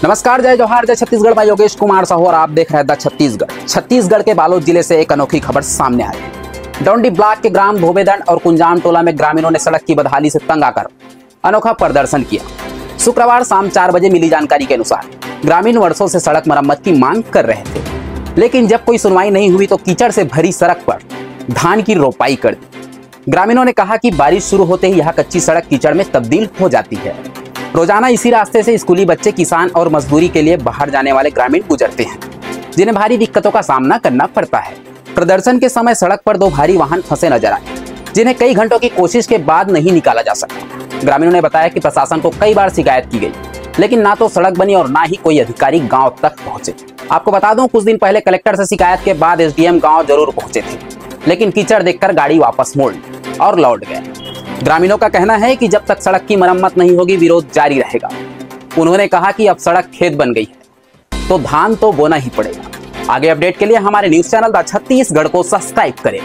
नमस्कार, जय जोहार, जय छत्तीसगढ़। मैं योगेश कुमार साहू और आप देख रहे हैं द छत्तीसगढ़। छत्तीसगढ़ के बालोद जिले से एक अनोखी खबर सामने आई। डोंडी ब्लॉक के ग्राम धोबेदंड और कुंजाम टोला में ग्रामीणों ने सड़क की बदहाली से तंग आकर अनोखा प्रदर्शन किया। शुक्रवार शाम 4 बजे मिली जानकारी के अनुसार ग्रामीण वर्षों से सड़क मरम्मत की मांग कर रहे थे, लेकिन जब कोई सुनवाई नहीं हुई तो कीचड़ से भरी सड़क पर धान की रोपाई कर दी। ग्रामीणों ने कहा कि बारिश शुरू होते ही यह कच्ची सड़क कीचड़ में तब्दील हो जाती है। रोजाना इसी रास्ते से स्कूली बच्चे, किसान और मजदूरी के लिए बाहर जाने वाले ग्रामीण गुजरते हैं, जिन्हें भारी दिक्कतों का सामना करना पड़ता है। प्रदर्शन के समय सड़क पर 2 भारी वाहन फंसे नजर आए, जिन्हें कई घंटों की कोशिश के बाद नहीं निकाला जा सका। ग्रामीणों ने बताया कि प्रशासन को कई बार शिकायत की गई, लेकिन ना तो सड़क बनी और ना ही कोई अधिकारी गांव तक पहुंचे। आपको बता दूं, कुछ दिन पहले कलेक्टर से शिकायत के बाद एसडीएम गांव जरूर पहुंचे थे, लेकिन कीचड़ देखकर गाड़ी वापस मोड़ और लौट गए। ग्रामीणों का कहना है कि जब तक सड़क की मरम्मत नहीं होगी, विरोध जारी रहेगा। उन्होंने कहा कि अब सड़क खेत बन गई है तो धान तो बोना ही पड़ेगा। आगे अपडेट के लिए हमारे न्यूज चैनल द छत्तीसगढ़ को सब्सक्राइब करें।